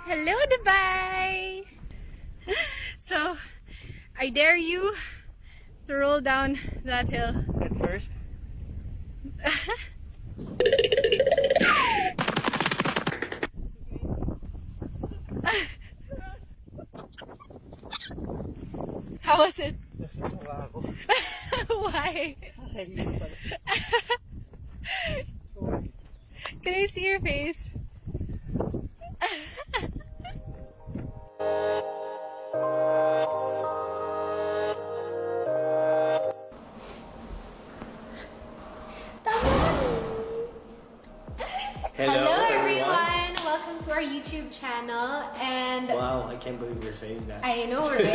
Hello, Dubai! So, I dare you to roll down that hill. At first? How was it? Nasasama ako. Why? Kakainin pala. Can I see your face? Hello everyone! Welcome to our YouTube channel and Wow, I can't believe you're saying that. I know, right?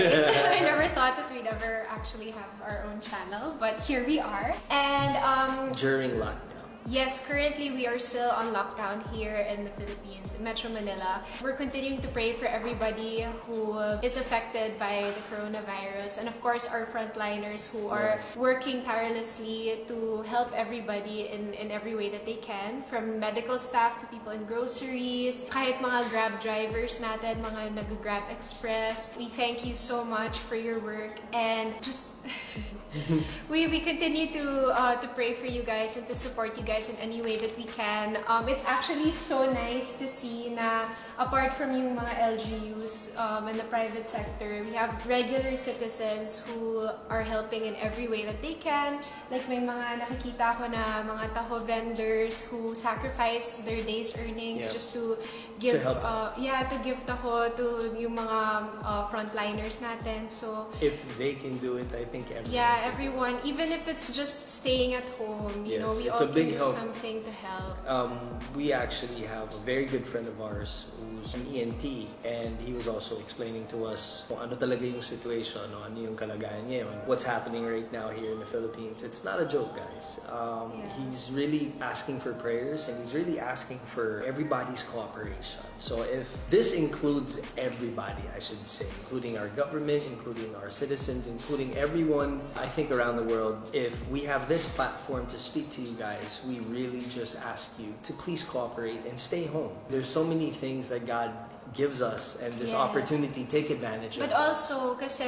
I never thought that we'd ever actually have our own channel, but here we are. And During lockdown. yes, currently we are still on lockdown here in the Philippines, in Metro Manila. We're continuing to pray for everybody who is affected by the coronavirus, and of course our frontliners who are working tirelessly to help everybody in every way that they can, from medical staff to people in groceries, kahit mga Grab drivers natin, mga nag-Grab Express. We thank you so much for your work, and just we continue to pray for you guys and to support you guys in any way that we can. It's actually so nice to see na apart from yung mga LGUs and the private sector, we have regular citizens who are helping in every way that they can. Like may mga nakikita ko na mga taho vendors who sacrifice their day's earnings just to give to give taho to yung mga frontliners natin. So if they can do it, I think everyone. Yeah, everyone, even if it's just staying at home, you know, we all can do something to help. We actually have a very good friend of ours who's an ENT, and he was also explaining to us kung ano talaga yung situation, ano yung kalagayan niya, what's happening right now here in the Philippines. It's not a joke, guys. He's really asking for prayers, and he's really asking for everybody's cooperation. So if this includes everybody, I should say, including our government, including our citizens, including everyone, I think around the world, if we have this platform to speak to you guys, we really just ask you to please cooperate and stay home. There's so many things that God gives us, and this opportunity, take advantage of it. But also, kasi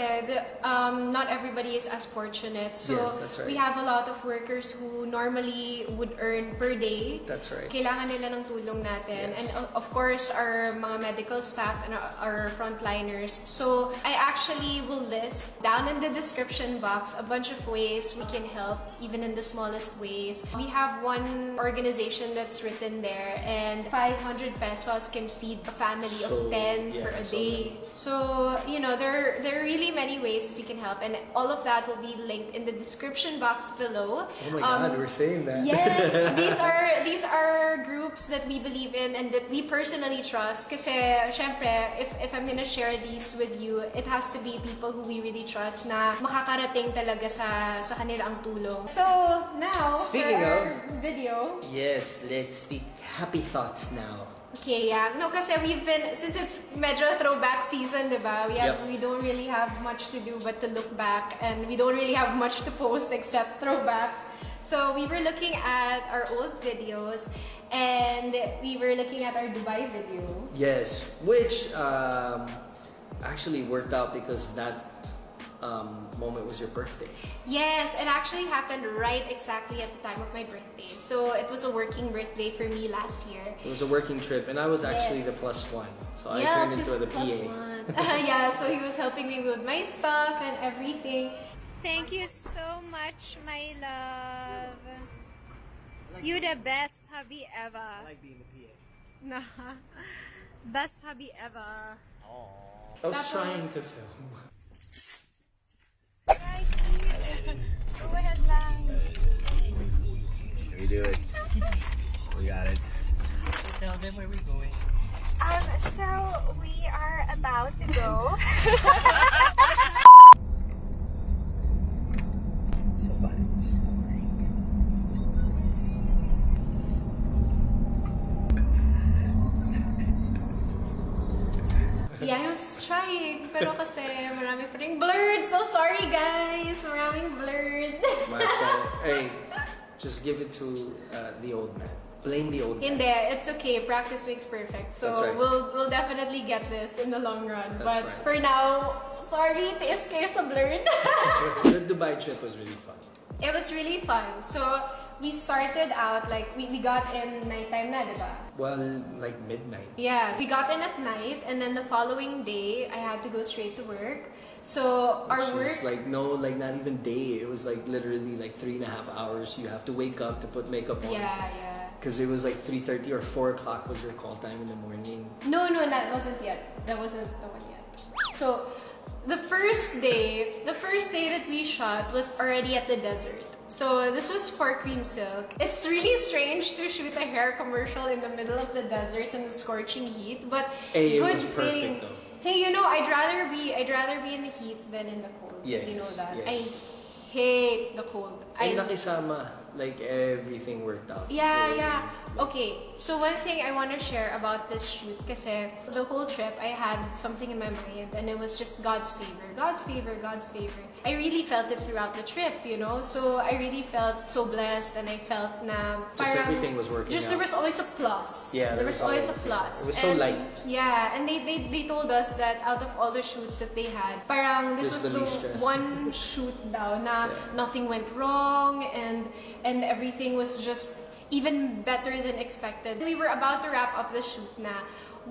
not everybody is as fortunate. So that's right. we have a lot of workers who normally would earn per day. That's right. Kailangan nila ng tulong natin. And of course, our mga medical staff and our frontliners. So I actually will list down in the description box a bunch of ways we can help, even in the smallest ways. We have one organization that's written there, and 500 pesos can feed a family of 10 for a day. So, you know, there are really many ways we can help, and all of that will be linked in the description box below. Oh my God, we're saying that. Yes, these are groups that we believe in and that we personally trust. Kasi, syempre, if I'm gonna share these with you, it has to be people who we really trust na makakarating talaga sa kanila ang tulong. So, now, speaking for our of video. Yes, let's speak happy thoughts now. Okay, yeah. No, kasi we've been, since it's medyo throwback season, diba? We don't really have much to do but to look back, and we don't really have much to post except throwbacks. So we were looking at our old videos, and we were looking at our Dubai video. Yes, which actually worked out because that moment was your birthday. Yes, it actually happened right exactly at the time of my birthday. So it was a working birthday for me last year. It was a working trip, and I was actually the +1. So I turned into the PA. Yeah, so he was helping me with my stuff and everything. Thank you so much, my love. You the best hubby ever. I like being the PA. No. Best hubby ever. Aww. I was trying to film. Go ahead lang. We do it. We got it. Tell them where we're going. So we are about to go. So bad. Yeah, I was trying, pero kasi marami pa ring blurred. So sorry guys, maraming blurred. My friend, hey, just give it to the old man. blame the old guy. Hindi, it's okay. Practice makes perfect. So That's right. we'll definitely get this in the long run. That's But right. for now, sorry, tiis kayo sa blurred. The Dubai trip was really fun. It was really fun. So we started out like we got in nighttime na, diba? Well, like midnight. Yeah, we got in at night, and then the following day I had to go straight to work. So our Which work. is like not even day. It was like literally like 3.5 hours. You have to wake up to put makeup on. Yeah. Because it was like 3:30 or 4 o'clock was your call time in the morning. No, that wasn't yet. That wasn't the one yet. So the first day that we shot was already at the desert. So this was for Cream Silk. It's really strange to shoot a hair commercial in the middle of the desert in the scorching heat, but Hey, it good was thing. perfect though. Hey, you know, I'd rather be in the heat than in the cold. Yes, You know that. yes. I hate the cold. And nakisama, like everything worked out. Yeah. Okay, so one thing I want to share about this shoot, kasi the whole trip I had something in my mind and it was just God's favor. I really felt it throughout the trip, you know? So I really felt so blessed and I felt na Just parang, everything was working just out. There was always a plus. Yeah, there was always a plus. It was so And, light. Yeah, and they told us that out of all the shoots that they had, parang this This was the least the stress. one shoot daw na nothing went wrong and everything was just even better than expected. We were about to wrap up the shoot na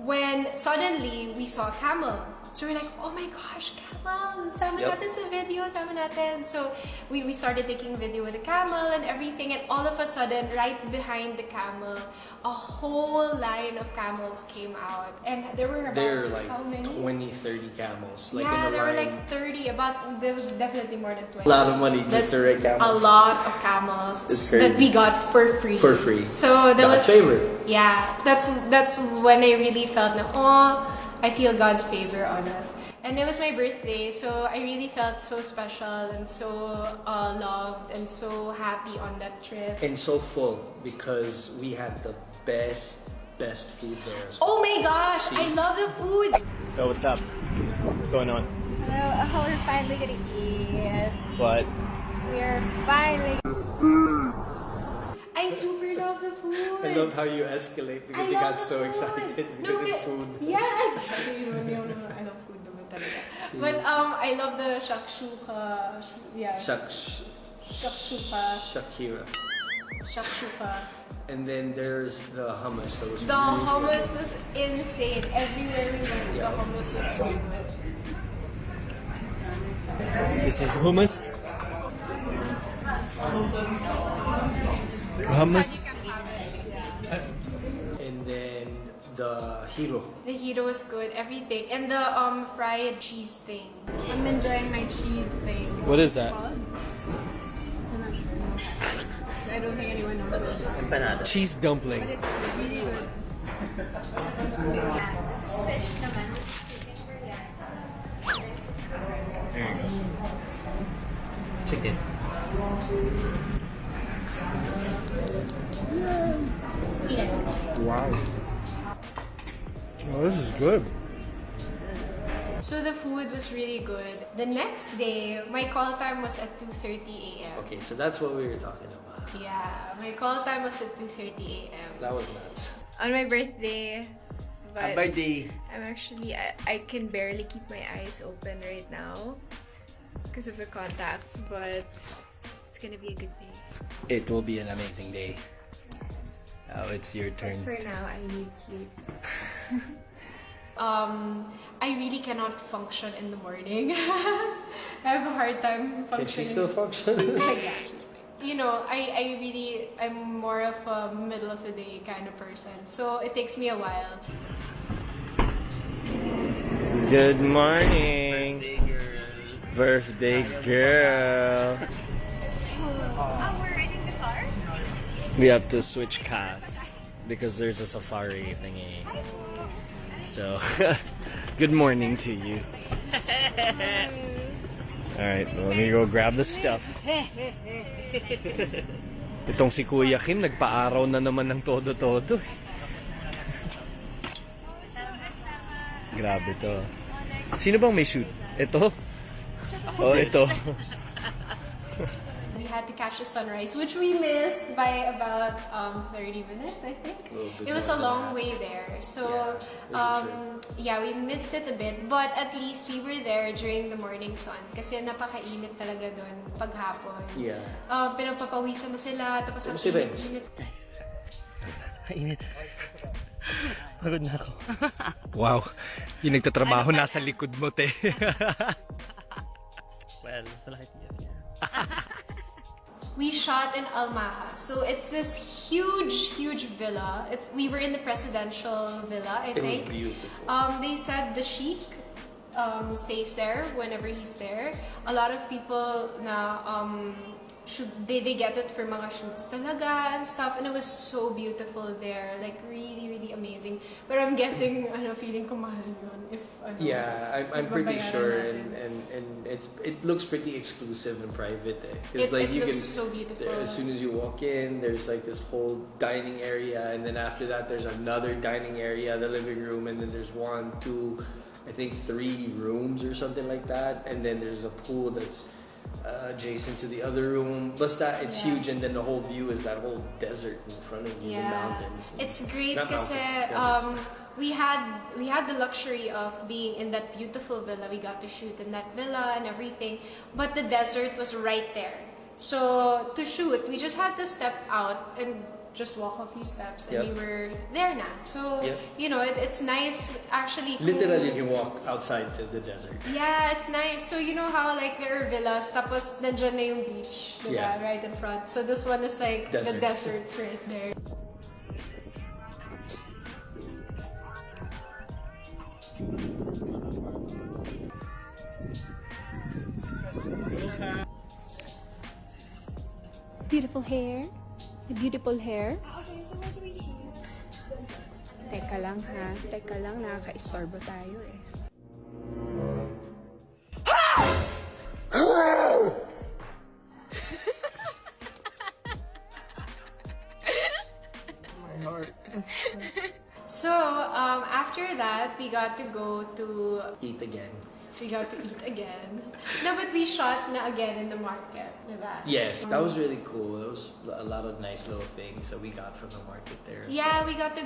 when suddenly we saw a camel. So we're like, oh my gosh, camel! Sama natin sa video, sama natin. So we started taking video with the camel and everything, and all of a sudden, right behind the camel, a whole line of camels came out. And there were about, like how many? 20-30 camels. Like Yeah, in a there were line. like 30, there was definitely more than 20. A lot of money just to ride camels. A lot of camels It's crazy. that we got for free. For free. So that God's was favor. Yeah, that's when I really felt na I feel God's favor on us. And it was my birthday, so I really felt so special and so loved and so happy on that trip. And so full because we had the best food there as well. Oh my gosh, See? I love the food! So what's up? What's going on? Hello, we're finally gonna eat. What? We're finally. I super love the food. I love how you escalate because I you love got the so food. excited because it's food. Yeah, I love food naman talaga. But I love the shakshuka. Yeah. Shakshuka. Shakira. Shakshuka. And then there's the hummus that was The really good. hummus was insane. Everywhere we went, the Yeah. hummus was so good. This is hummus. Hummus. And then the hero. The hero was good. Everything. And the fried cheese thing. I'm enjoying my cheese thing. What is that? I'm not sure. So I don't think anyone knows what it is. Cheese dumpling. But it's really good. Fish naman. There you go. Chicken. Wow. Oh, this is good. So the food was really good. The next day, my call time was at 2:30 a.m. Okay, so that's what we were talking about. Yeah, my call time was at 2:30 a.m. That was nuts. On my birthday. But birthday. I'm actually, I can barely keep my eyes open right now because of the contacts, but it's gonna be a good day. It will be an amazing day. Now it's your turn. For now, I need sleep. I really cannot function in the morning. I have a hard time functioning. Can she still function? Yeah, she's fine. You know, I'm more of a middle of the day kind of person, so it takes me a while. Good morning. Birthday girl. Oh, we're riding the car? We have to switch casts because there's a safari thingy. So, good morning to you. Alright, well, let me go grab the stuff. Itong si Kuya Kim, nagpa-araw na naman ng todo-todo. Grabe to. Sino bang may shoot? Ito? O ito? We had to catch the sunrise, which we missed by about 30 minutes, I think. It was a long way there. So, yeah, we missed it a bit. But at least we were there during the morning sun. Kasi napakainit talaga doon paghapon. Yeah. Pinagpapawisan na sila. Tapos ang init. Nice. Mainit. Pagod na ako. Wow. Yung nagtatrabaho nasa likod mo, te. Well, we shot in Almaha. So it's this huge villa. We were in the presidential villa, I think. It was beautiful. They said the Sheikh stays there whenever he's there. A lot of people na they get it for mga shoots talaga and stuff, and it was so beautiful there, like really amazing. But I'm guessing feeling ko mahal yun if I'm pretty sure and it looks pretty exclusive and private because like it looks so beautiful. As soon as you walk in, there's like this whole dining area, and then after that there's another dining area, the living room, and then there's 1, 2, I think 3 rooms or something like that, and then there's a pool that's adjacent to the other room. Plus that it's huge, and then the whole view is that whole desert in front of you, the mountains. It's great because we had the luxury of being in that beautiful villa. We got to shoot in that villa and everything, but the desert was right there. So to shoot, we just had to step out and just walk a few steps, and we were there now. So it's nice actually. Literally, you can walk outside to the desert. Yeah, it's nice. So you know how like there are villas, tapos nandiyan na yung beach, diba? Right in front. So this one is like the desert's right there. Beautiful hair. Beautiful hair. Okay, so what do we shoot? Teka lang ha. Teka lang, nakaka-istorbo tayo eh. My heart. So after that, we got to go to Eat again. We got to eat again. No, but we shot na again in the market, diba? Yes, that was really cool. There was a lot of nice little things that we got from the market there. Yeah, we got to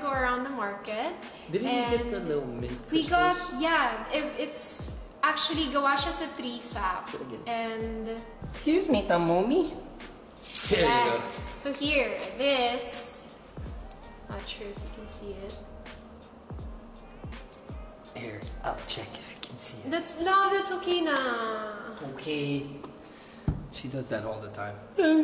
go around the market. Didn't we get the little mint We crystals? got it's actually gawa siya sa tree sap. And Excuse me, Tamomi. There you go. so here, this, not sure if you can see it. Here, I'll check if you can see it. That's okay na. Okay. She does that all the time. Let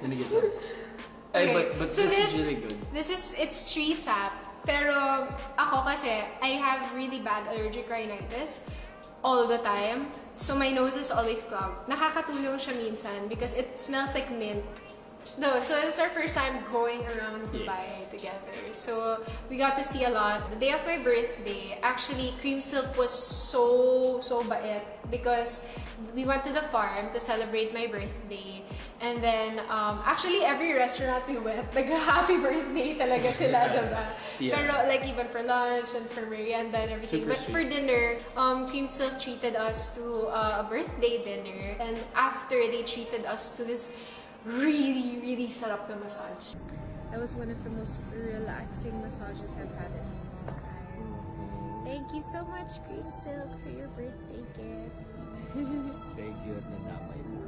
me get some. Hey, Okay, but so this is really good. It's tree sap. Pero ako kasi, I have really bad allergic rhinitis all the time. So my nose is always clogged. Nakakatulong siya minsan because it smells like mint. No, so it's our first time going around Dubai together. So we got to see a lot. The day of my birthday, actually, Cream Silk was so bait because we went to the farm to celebrate my birthday. And then, actually, every restaurant we went, happy birthday talaga sila, diba? Yeah. Pero like even for lunch and for merienda and everything. Super But sweet. for dinner, Cream Silk treated us to a birthday dinner. And after, they treated us to this really sarap na massage. That was one of the most relaxing massages I've had in a long time. Thank you so much, Green Silk, for your birthday gift. Thank you at nadamay mo.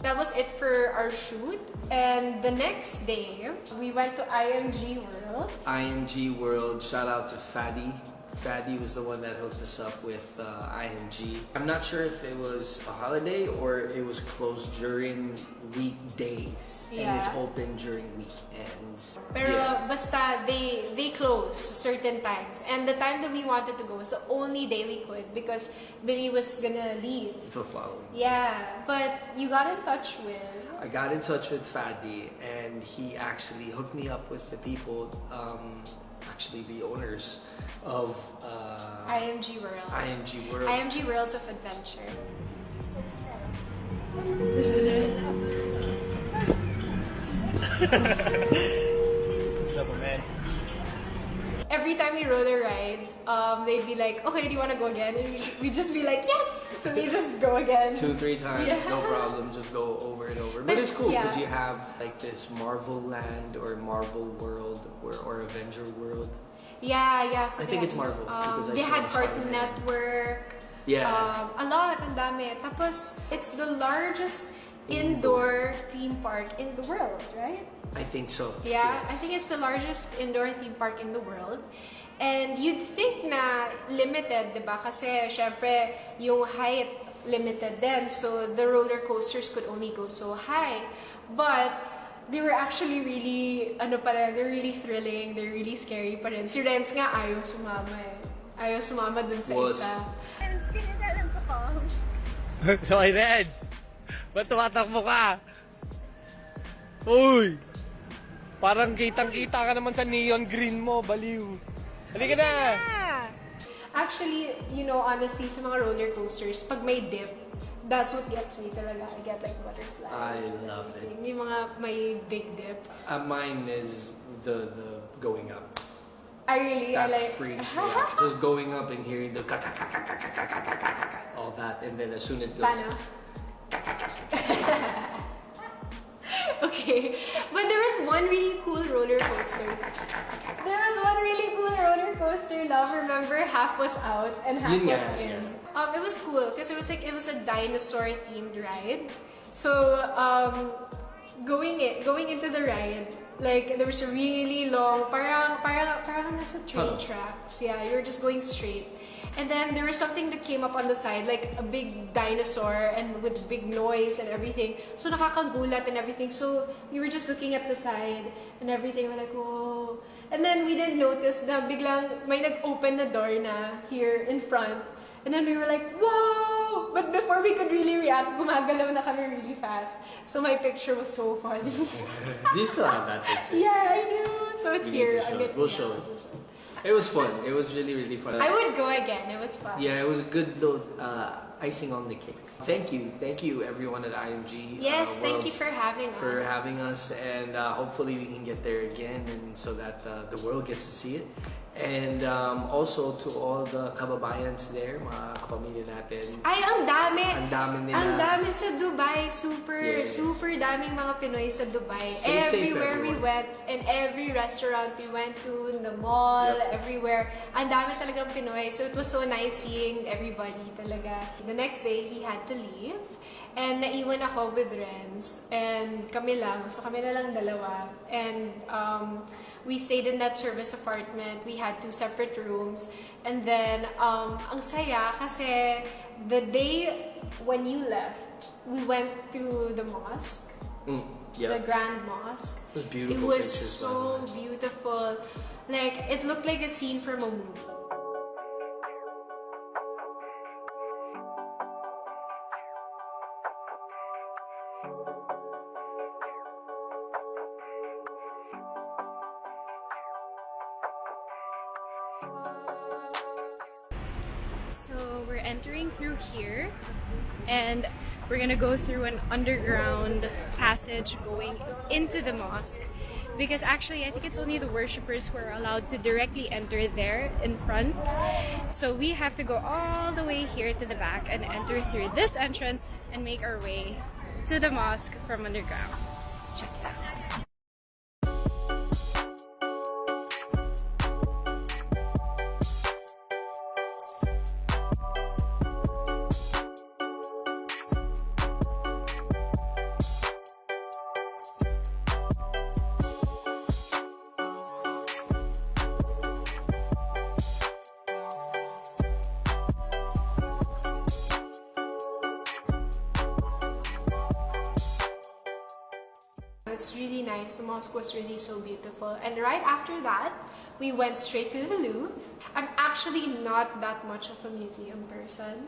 That was it for our shoot. And the next day, we went to IMG World. IMG World, shout out to Fadi. Fadi was the one that hooked us up with IMG. I'm not sure if it was a holiday or it was closed during weekdays and it's Yeah. open during weekends. Pero basta they close certain times. And the time that we wanted to go was the only day we could because Billy was gonna leave. The following. Yeah, but you got in touch with... I got in touch with Fadi and he actually hooked me up with the people, actually the owners of IMG Worlds. IMG Worlds. IMG Worlds of Adventure. every time we rode a ride, they'd be like, okay, do you want to go again? And we'd just be like, yes! So we just go again. 2-3 times, Yeah. no problem. Just go over and over. But it's cool yeah. because you have like this Marvel land or Marvel world or Avenger world. Yeah. So I think it's Marvel. Because I they saw had the Cartoon Spider-Man. Network. Yeah. A lot, ang dami. Tapos, it's the largest indoor theme park in the world, right? I think so. Yeah, Yes. I think it's the largest indoor theme park in the world. And you'd think na limited, di ba? Kasi, syempre, yung height limited din. So, the roller coasters could only go so high. But, they were actually really, they're really thrilling, they're really scary pa rin. Si Renz nga ayaw sumama eh. Ayaw sumama dun sa isa. Renz, can you tell him to come? Sorry, Reds! Ba't tumatakbo ka? Uy! Parang kitang-kita ka naman sa neon green mo, baliw. Halika na! Actually, honestly, sa mga roller coasters, pag may dip, that's what gets me talaga. I get like butterflies. I love it. Yung mga may big dip. Mine is the going up. I really, That I like... freaks me out. Just going up and hearing the all that, and then as soon as it goes, Paano? Okay, but there was one really cool roller coaster. Love, remember? Half was out and half Yun was nga, in. yeah. It was cool because it was a dinosaur themed ride. So going into the ride, like there was a really long, parang nasa train Tunnel. tracks. Yeah, you were just going straight. And then there was something that came up on the side, like a big dinosaur and with big noise and everything. So nakakagulat and everything. So we were just looking at the side and everything. We're like, whoa. And then we didn't notice na biglang may nag-open na door na here in front. And then we were like, whoa! But before we could really react, gumagalaw na kami really fast. So my picture was so funny. Do you still have that picture? Yeah, I do. So it's We need here. to show I'll it. get- We'll yeah, show it. we'll show it. It was fun. It was really, really fun. I would go again. It was fun. Yeah, it was a good little icing on the cake. Thank you everyone at IMG. Yes, thank you Worlds for having for us. having us, and hopefully we can get there again, and so that the world gets to see it. And also to all the kababayans there, mga kapamilya natin. Ay, ang dami! Ang dami nila. Ang dami sa Dubai. Super Yes. daming mga Pinoy sa Dubai. Stay safe, Everywhere we everyone. went, and every restaurant we went to, in the mall, Yep. everywhere. Ang dami talagang Pinoy. So it was so nice seeing everybody talaga. The next day, he had to leave. And naiwan ako with Renz. And kami lang. So kami na lang dalawa. And we stayed in that service apartment. We had 2 separate rooms. And then, ang saya kasi the day when you left, we went to the mosque. Yeah. The Grand Mosque. It was beautiful. It was pictures, by the so way. beautiful. Like, it looked like a scene from a movie. So we're entering through here, and we're gonna go through an underground passage going into the mosque, because actually I think it's only the worshippers who are allowed to directly enter there in front. So we have to go all the way here to the back and enter through this entrance and make our way to the mosque from underground. Let's check it out. It's really nice. The mosque was really so beautiful. And right after that, we went straight to the Louvre. I'm actually not that much of a museum person,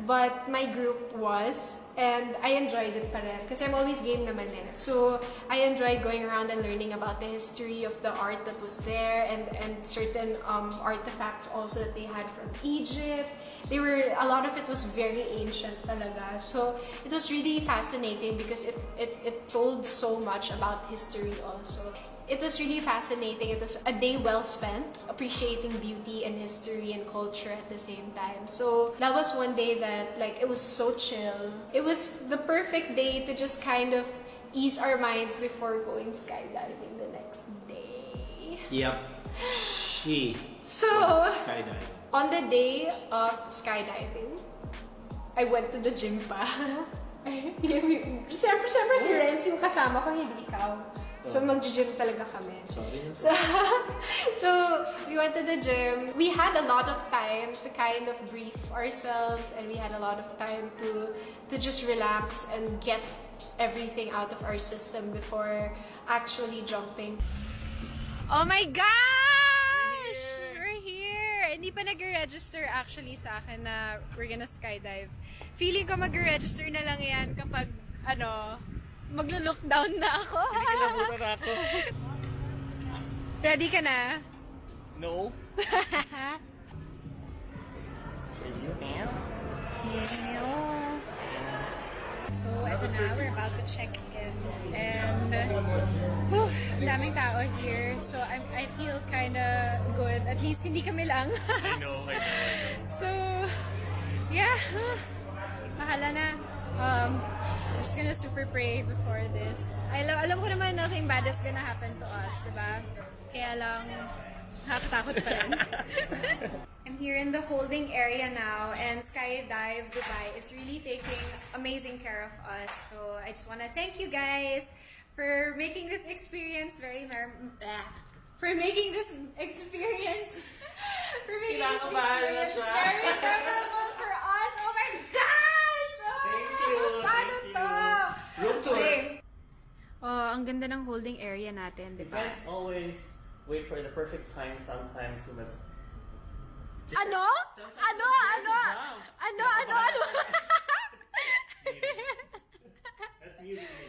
but my group was, And I enjoyed it pa rin. Kasi I'm always game naman eh. So, I enjoyed going around and learning about the history of the art that was there and certain artifacts also that they had from Egypt. A lot of it was very ancient talaga. So, it was really fascinating because it told so much about history also. It was really fascinating. It was a day well spent, appreciating beauty and history and culture at the same time. So that was one day that it was so chill. It was the perfect day to just kind of ease our minds before going skydiving the next day. Yep. She So, went skydiving. On the day of skydiving, I went to the gym pa. Siyempre si Renz yung kasama ko, hindi ikaw. So, mag-gym talaga kami. Sorry. So, we went to the gym. We had a lot of time to kind of brief ourselves and we had a lot of time to just relax and get everything out of our system before actually jumping. Oh my gosh! We're here! Hindi pa nag-register actually sa akin na we're gonna skydive. Feeling ko mag-register na lang yan kapag, maglo-lockdown na ako. Kinikilabutan ako. Ready ka na? No. So, eto na. We're about to check in. And, ang daming tao here. So, I feel kinda good. At least, hindi kami lang. I know. So, yeah. Bahala na. I'm just gonna super pray before this. Alam ko naman nothing bad is gonna happen to us, diba? Kaya lang, nakakatakot pa rin. I'm here in the holding area now, and Skydive Dubai is really taking amazing care of us. So I just wanna thank you guys for making this experience very memorable for making this experience very memorable for us. Oh my gosh! Thank you. Paano to? Room tour. Okay. Oh, ang ganda ng holding area natin, di You ba? can't always wait for the perfect time. Sometimes you must. Ano? Ano? That's music me.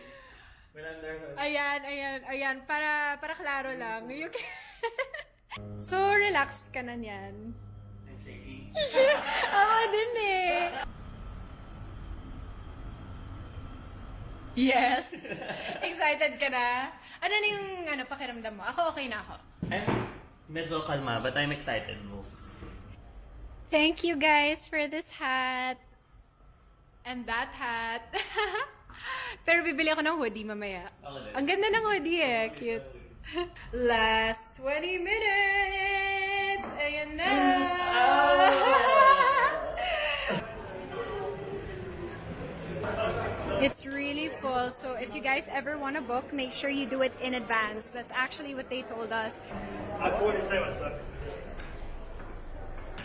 When I'm nervous. Ayan. Para klaro lang. You can... So, relaxed ka na niyan. I'm shaking. Ako din eh. Yes. Excited ka na? Ano na yung pakiramdam mo? Ako okay na ako. I'm medyo kalma, but I'm excited most. Thank you guys for this hat. And that hat. Pero bibili ako ng hoodie mamaya. Ang ganda ng hoodie eh. Cute. Last 20 minutes! Ayan na! It's really full, so if you guys ever want to book, make sure you do it in advance. That's actually what they told us. I'm 47, so.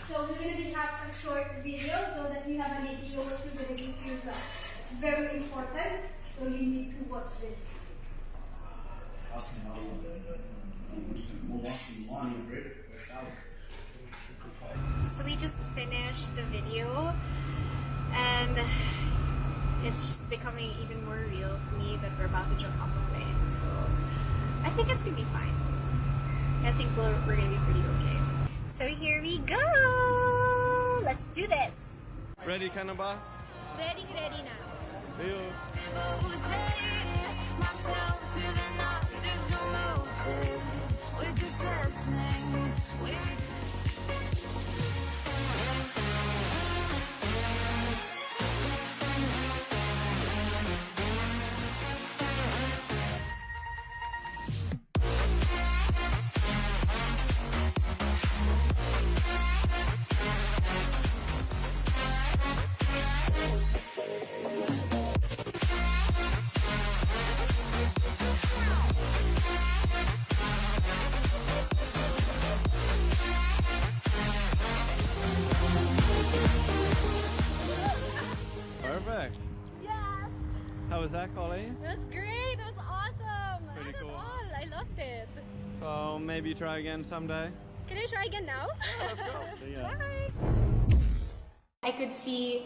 So we're going to have a short video so that you have an idea what you're going to do to yourself. It's very important, so you need to watch this. So we just finished the video and it's just becoming even more real to me that we're about to jump off a plane. So I think it's gonna be fine. I think we're gonna be pretty okay. So here we go! Let's do this! Ready, Kanaba? Ready now. Perfect. Yes! How was that, Coleen? That was great! That was awesome! Pretty Not cool. at all. I loved it. So maybe try again someday. Can I try again now? Let's go. See ya. Bye! I could see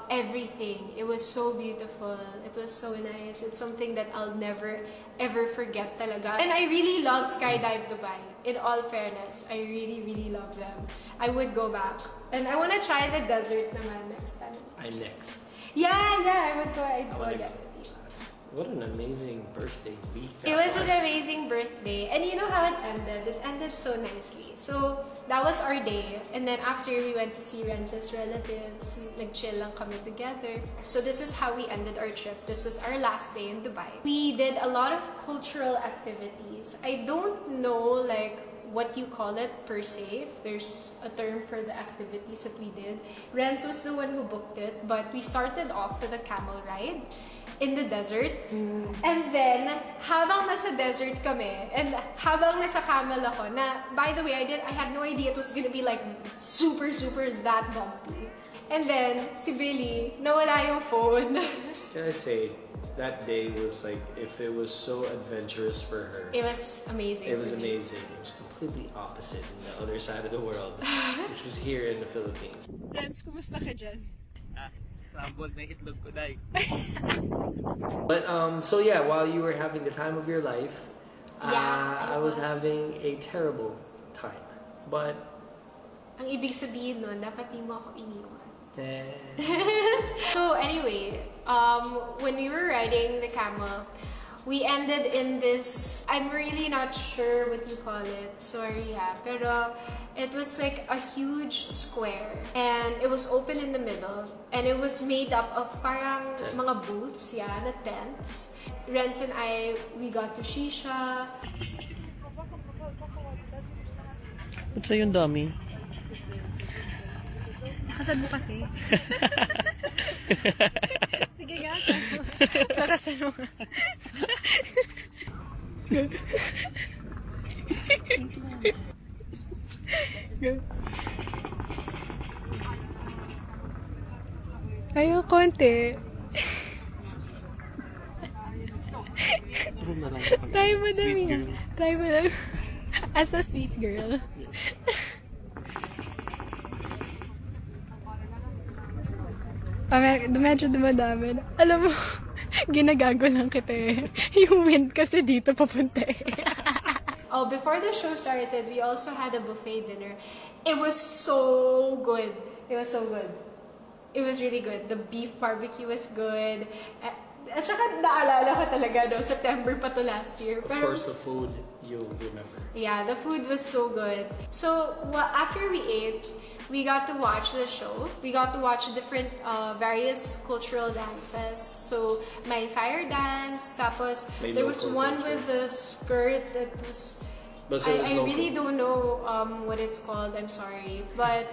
everything. It was so beautiful. It was so nice. It's something that I'll never ever forget talaga. And I really love Skydive Dubai. In all fairness, I really, really love them. I would go back. And I want to try the desert naman next time. I'm next. Yeah, I would go. I'd go wanna again. What an amazing birthday week. It was an amazing birthday. And you know how it ended? It ended so nicely. So, that was our day. And then after, we went to see Rence's relatives. Nag-chill lang kami together. So, this is how we ended our trip. This was our last day in Dubai. We did a lot of cultural activities. I don't know, what you call it per se, if there's a term for the activities that we did. Renz was the one who booked it, but we started off with a camel ride in the desert. And then, habang nasa desert kami, and habang nasa camel ako, by the way, I had no idea it was gonna be super that bumpy. And then, si Billy, nawala yung phone. Can I say, that day was if it was so adventurous for her. It was amazing. It was amazing. It was completely opposite in the other side of the world, which was here in the Philippines. Lance, kumusta ka dyan? But so yeah, while you were having the time of your life, Yeah, I was having a terrible time. But Ang ibig sabihin nun, dapat di mo ako iniwan. eh, So anyway, when we were riding the camel, we ended in this, I'm really not sure what you call it, sorry pero it was like a huge square and it was open in the middle and it was made up of parang Tents. mga booths, na tents. Renz and I, we got to shisha. Ba't sa'yo yung dami? Kasad mo kasi. Sige nga. Lakasan mo. Ayaw, konti. Try mo dami. Try mo lang. As a sweet girl. Medyo dumadami. Alam mo, ginagago lang kita eh. Yung wind kasi dito papunta eh. Oh, before the show started, we also had a buffet dinner. It was so good. It was so good. It was really good. The beef barbecue was good. At saka naalala ko talaga, September pa to last year. of course, the food you'll remember. Yeah, the food was so good. So, after we ate, we got to watch the show. We got to watch different various cultural dances. So, my fire dance, tapos May there was local one culture. with the skirt that was... But so I really don't know what it's called, I'm sorry. But,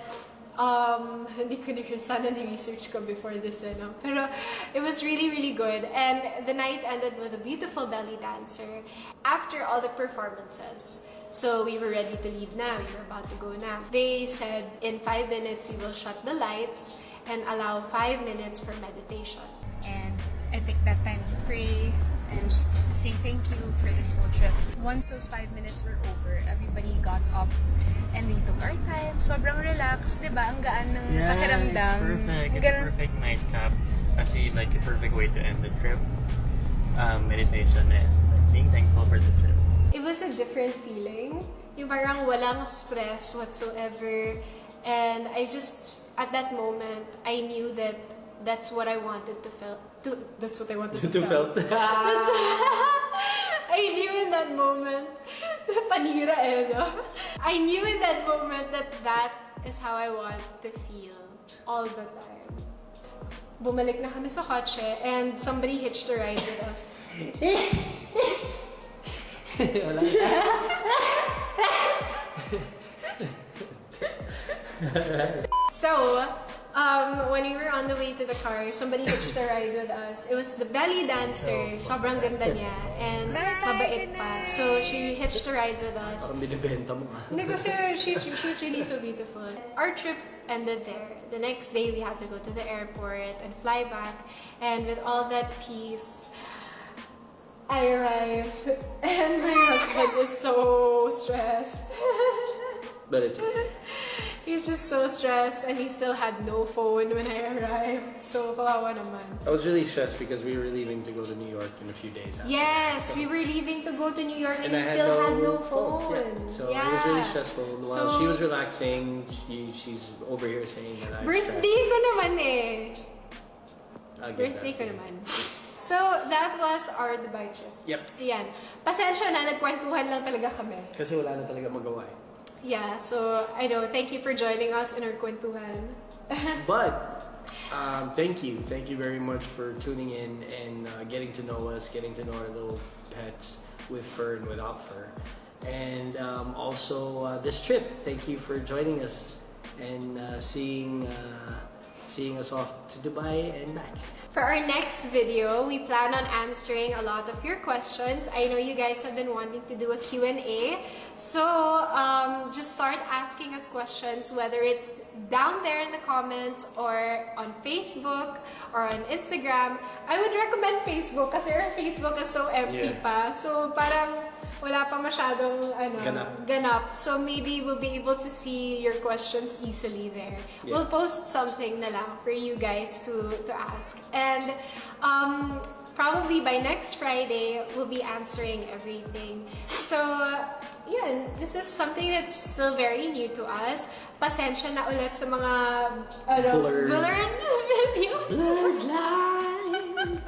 hindi ko rin sana ni-research ko before this, Pero it was really, really good. And the night ended with a beautiful belly dancer. After all the performances, so we were ready to leave now. We were about to go now. They said in 5 minutes we will shut the lights and allow 5 minutes for meditation. And I picked that time to pray and just say thank you for this whole trip. Once those 5 minutes were over, everybody got up and we took our time. Sobrang relaxed, di ba? Ang gaan ng pakiramdam. It's perfect. It's a perfect nightcap. Kasi a perfect way to end the trip. Meditation and being thankful for the trip. It was a different feeling. Yung parang walang stress whatsoever. And I just, at that moment, I knew that that's what I wanted to feel. That's what I wanted to feel. I knew in that moment, panira I knew in that moment that is how I want to feel all the time. Bumalik na kami sa kotse and somebody hitched a ride with us. So, when we were on the way to the car, somebody hitched a ride with us. It was the belly dancer. Sobrang ganda niya. And mabait pa. So, she hitched a ride with us. Parang binibenta mo. Hindi kasi she's really so beautiful. Our trip ended there. The next day, we had to go to the airport and fly back. And with all that peace, I arrived. And my husband is so stressed. But it's okay. He's just so stressed and he still had no phone when I arrived. So, kawawa naman. I was really stressed because we were leaving to go to New York in a few days after. Yes, we were leaving to go to New York and I you still had no phone. Yeah. So it was really stressful. While she was relaxing, she's over here saying that I'm Birthday stressed. ko naman eh. I'll give Birthday that ko to you. naman. So, that was our Dubai trip. Yep. Ayan. Pasensya na, nagkwentuhan lang talaga kami. Kasi wala na talaga magawa eh. Yeah, so, I know, thank you for joining us in our kwentuhan. But thank you very much for tuning in and getting to know us, getting to know our little pets with fur and without fur, and also this trip. Thank you for joining us and seeing us off to Dubai and back. For our next video, we plan on answering a lot of your questions. I know you guys have been wanting to do a Q&A. So, just start asking us questions, whether it's down there in the comments or on Facebook or on Instagram. I would recommend Facebook kasi our Facebook is so empty pa. So, parang wala pa masyadong ganap. So maybe we'll be able to see your questions easily there. Yeah. We'll post something na lang for you guys to ask. And probably by next Friday, we'll be answering everything. So, yeah, this is something that's still very new to us. Pasensya na ulit sa mga blurred videos. Blurred lines.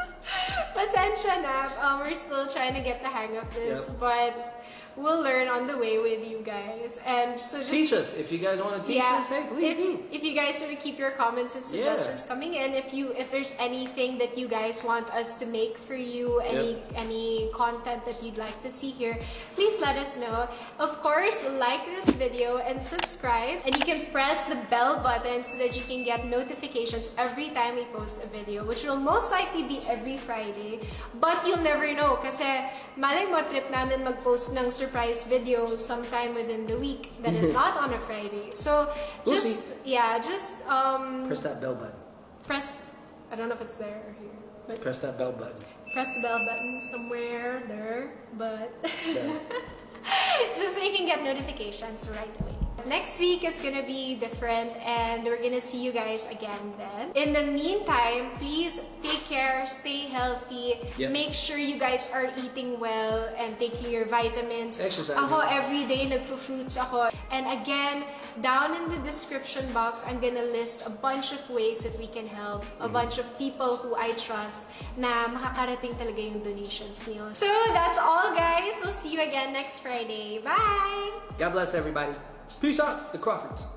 Pasensya na. We're still trying to get the hang of this, but we'll learn on the way with you guys. And so just Teach us. If you guys want to teach us, hey, please do. if you guys want to keep your comments and suggestions coming in, if there's anything that you guys want us to make for you, any content that you'd like to see here, please let us know. Of course, like this video and subscribe, and you can press the bell button so that you can get notifications every time we post a video, which will most likely be every Friday. But you'll never know kasi malay mo trip namin mag-post ng surprise video sometime within the week that is not on a Friday. So just press that bell button. I don't know if it's there or here, but Press that bell button. press the bell button somewhere there, but Yeah. just so you can get notifications right away. Next week is gonna be different and we're gonna see you guys again then. In the meantime, please take care, stay healthy, make sure you guys are eating well and taking your vitamins. Exercise. Ako everyday nagfo-fruits ako. And again, down in the description box, I'm gonna list a bunch of ways that we can help a bunch of people who I trust na makakarating talaga yung donations niyo. So that's all guys. We'll see you again next Friday. Bye! God bless everybody. Peace out, the Crawfords.